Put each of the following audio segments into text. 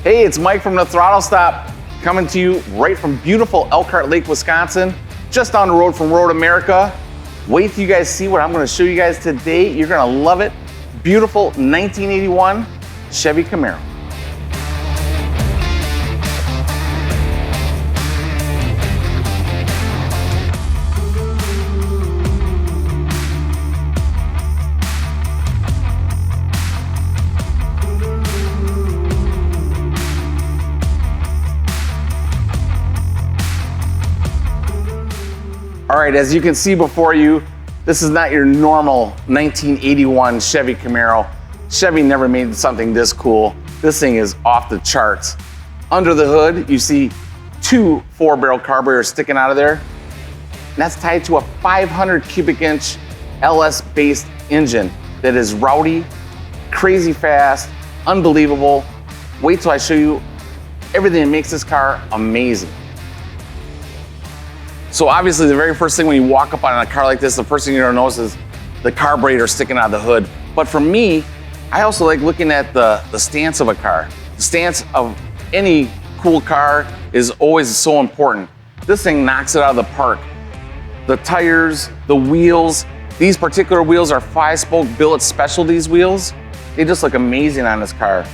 Hey, it's Mike from the Throttlestop, coming to you right from beautiful Elkhart Lake, Wisconsin, just down the road from Road America. Wait till you guys see what I'm going to show you guys today. You're going to love it. Beautiful 1981 Chevy Camaro. All right, as you can see before you, this is not your normal 1981 Chevy Camaro. Chevy never made something this cool. This thing is off the charts. Under the hood, you see two 4-barrel carburetors sticking out of there. And that's tied to a 500 cubic inch LS-based engine that is rowdy, crazy fast, unbelievable. Wait till I show you everything that makes this car amazing. So obviously the very first thing when you walk up on a car like this, the first thing you're gonna notice is the carburetor sticking out of the hood. But for me, I also like looking at the stance of a car. The stance of any cool car is always so important. This thing knocks it out of the park. The tires, the wheels, these particular wheels are 5-spoke billet specialties wheels. They just look amazing on this car.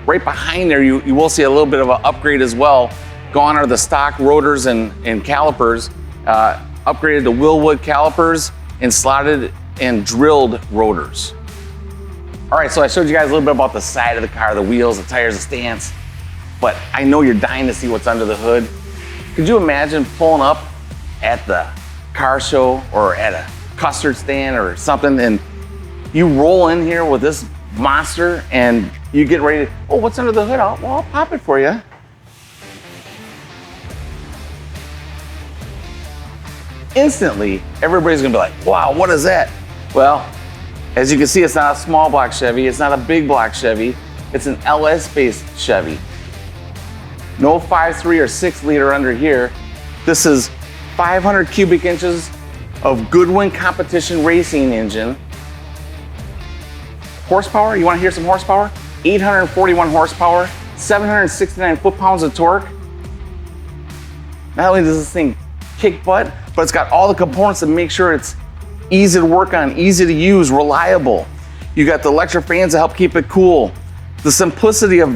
Right behind there, you will see a little bit of an upgrade as well. Gone are the stock rotors and calipers. Upgraded to Willwood calipers and slotted and drilled rotors. All right, so I showed you guys a little bit about the side of the car, the wheels, the tires, the stance, but I know you're dying to see what's under the hood. Could you imagine pulling up at the car show or at a custard stand or something, and you roll in here with this monster and you get ready to, oh, what's under the hood? I'll pop it for you. Instantly, everybody's gonna be like, wow, what is that? Well, as you can see, it's not a small block Chevy, it's not a big block Chevy, it's an LS-based Chevy. No 5.3 or 6 liter under here. This is 500 cubic inches of Goodwin competition racing engine. Horsepower, you wanna hear some horsepower? 841 horsepower, 769 foot-pounds of torque. Not only does this thing kick butt, but it's got all the components that make sure it's easy to work on, easy to use, reliable. You got the electric fans to help keep it cool. The simplicity of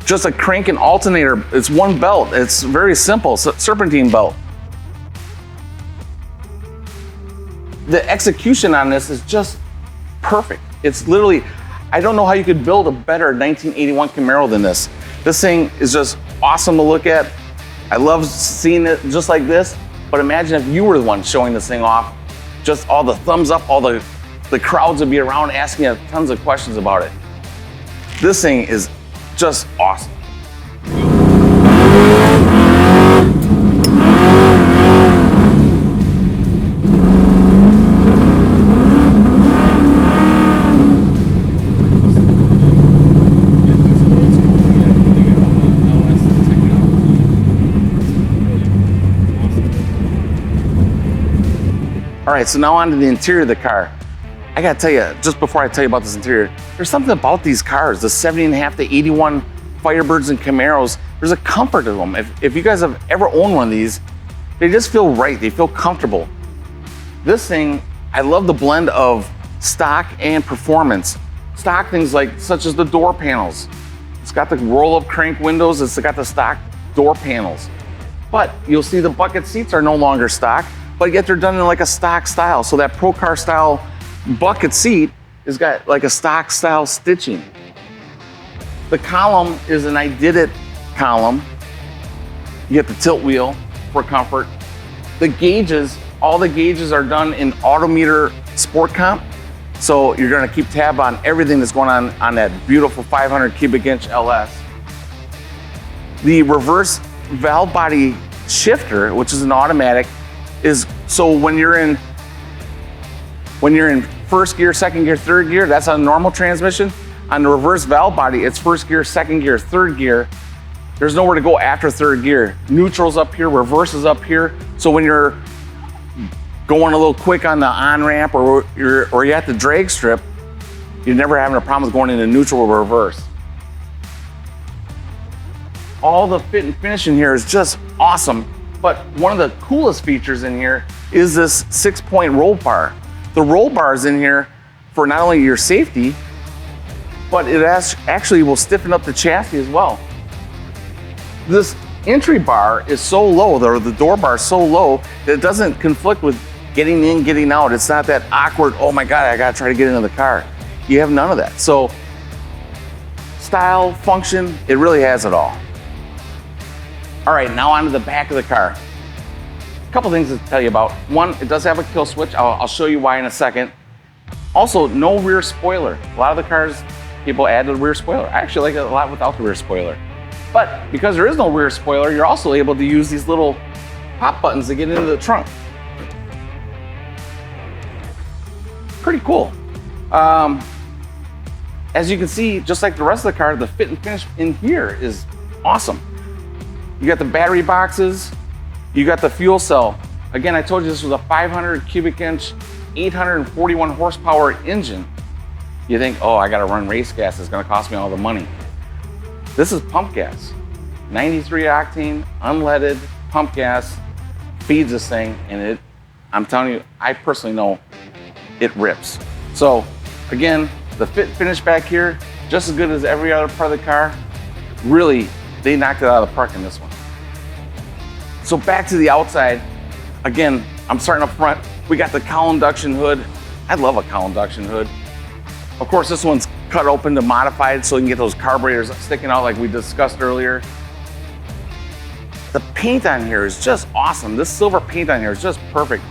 just a crank and alternator, it's one belt. It's very simple, serpentine belt. The execution on this is just perfect. It's literally, I don't know how you could build a better 1981 Camaro than this. This thing is just awesome to look at. I love seeing it just like this, but imagine if you were the one showing this thing off, just all the thumbs up, all the crowds would be around asking you tons of questions about it. This thing is just awesome. All right, so now on to the interior of the car. I gotta tell you, just before I tell you about this interior, there's something about these cars, the 70.5 to 81 Firebirds and Camaros, there's a comfort to them. If you guys have ever owned one of these, they just feel right, they feel comfortable. This thing, I love the blend of stock and performance. Stock things such as the door panels. It's got the roll-up crank windows, it's got the stock door panels. But you'll see the bucket seats are no longer stock, but yet they're done in like a stock style. So that Pro Car style bucket seat has got like a stock style stitching. The column is an I Did It column. You get the tilt wheel for comfort. The gauges, all the gauges are done in Autometer Sport Comp. So you're gonna keep tab on everything that's going on that beautiful 500 cubic inch LS. The reverse valve body shifter, which is an automatic, is so when you're in first gear, second gear, third gear, that's a normal transmission. On the reverse valve body, it's first gear, second gear, third gear. There's nowhere to go after third gear. Neutral's up here, reverse is up here. So when you're going a little quick on the on-ramp or you're at the drag strip, you're never having a problem with going into neutral or reverse. all the fit and finish in here is just awesome. But one of the coolest features in here is this 6-point roll bar. The roll bar is in here for not only your safety, but it actually will stiffen up the chassis as well. This entry bar is so low, the door bar is so low that it doesn't conflict with getting in, getting out. It's not that awkward, oh my God, I gotta try to get into the car. You have none of that. So style, function, it really has it all. All right, now onto the back of the car. A couple things to tell you about. One, it does have a kill switch. I'll show you why in a second. Also, no rear spoiler. A lot of the cars, people add the rear spoiler. I actually like it a lot without the rear spoiler. But because there is no rear spoiler, you're also able to use these little pop buttons to get into the trunk. Pretty cool. As you can see, just like the rest of the car, the fit and finish in here is awesome. You got the battery boxes, you got the fuel cell. Again, I told you this was a 500 cubic inch, 841 horsepower engine. You think, oh, I gotta run race gas, it's gonna cost me all the money. This is pump gas. 93 octane, unleaded pump gas feeds this thing, and I'm telling you, I personally know it rips. So again, the fit finish back here, just as good as every other part of the car. Really, they knocked it out of the park in this one. So back to the outside. Again, I'm starting up front. We got the cowl induction hood. I love a cowl induction hood. Of course, this one's cut open to modify it so you can get those carburetors sticking out like we discussed earlier. The paint on here is just awesome. This silver paint on here is just perfect.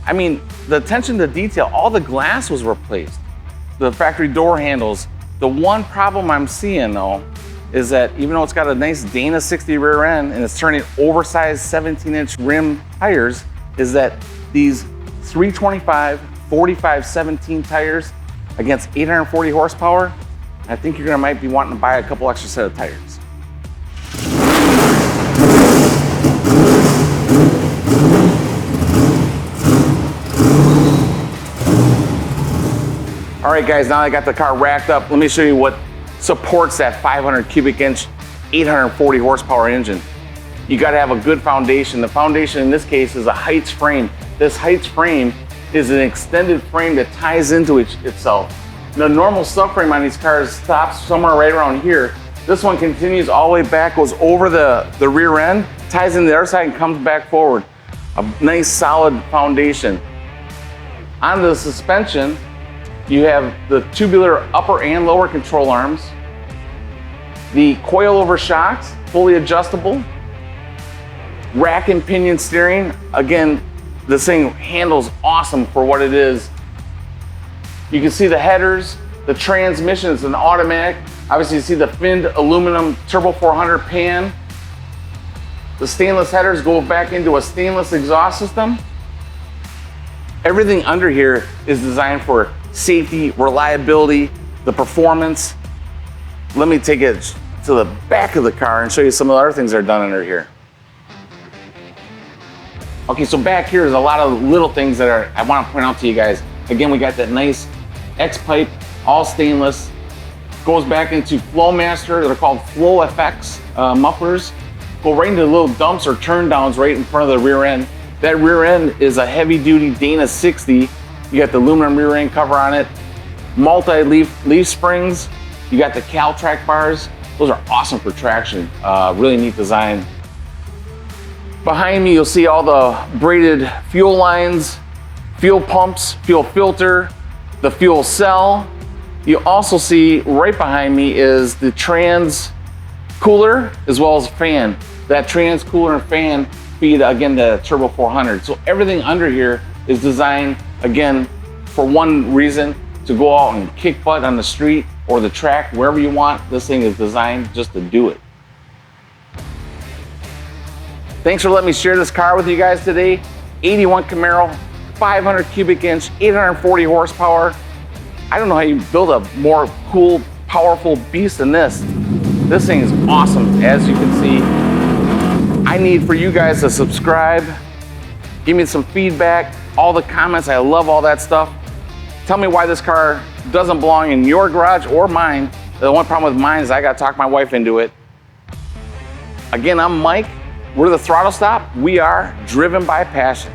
I mean, the attention to detail, all the glass was replaced. The factory door handles. The one problem I'm seeing though, is that even though it's got a nice Dana 60 rear end and it's turning oversized 17-inch rim tires, is that these 325, 45, 17 tires against 840 horsepower, I think you're might be wanting to buy a couple extra set of tires. All right guys, now I got the car racked up. Let me show you what supports that 500 cubic inch, 840 horsepower engine. You gotta have a good foundation. The foundation in this case is a Heights frame. This Heights frame is an extended frame that ties into itself. The normal subframe on these cars stops somewhere right around here. This one continues all the way back, goes over the rear end, ties into the other side and comes back forward. A nice solid foundation. On the suspension, you have the tubular upper and lower control arms, the coilover shocks, fully adjustable, rack and pinion steering. Again, this thing handles awesome for what it is. You can see the headers, the transmission is an automatic. Obviously you see the finned aluminum Turbo 400 pan. The stainless headers go back into a stainless exhaust system. Everything under here is designed for safety, reliability, the performance. Let me take it to the back of the car and show you some of the other things that are done under here. Okay, so back here is a lot of little things that I want to point out to you guys. Again, we got that nice X-pipe, all stainless. Goes back into Flowmaster, they're called Flow FX mufflers. Go right into little dumps or turn downs right in front of the rear end. That rear end is a heavy duty Dana 60. You got the aluminum rear end cover on it, multi-leaf springs. You got the Caltrack bars. Those are awesome for traction. Really neat design. Behind me, you'll see all the braided fuel lines, fuel pumps, fuel filter, the fuel cell. You also see right behind me is the trans cooler as well as fan. That trans cooler and fan feed, again, the Turbo 400. So everything under here is designed, again, for one reason, to go out and kick butt on the street or the track, wherever you want. This thing is designed just to do it. Thanks for letting me share this car with you guys today. 81 Camaro, 500 cubic inch, 840 horsepower. I don't know how you build a more cool, powerful beast than this. This thing is awesome, as you can see. I need for you guys to subscribe, give me some feedback, all the comments. I love all that stuff. Tell me why this car doesn't belong in your garage or mine. The one problem with mine is I gotta talk my wife into it. Again, I'm Mike. We're the Throttlestop. We are driven by passion.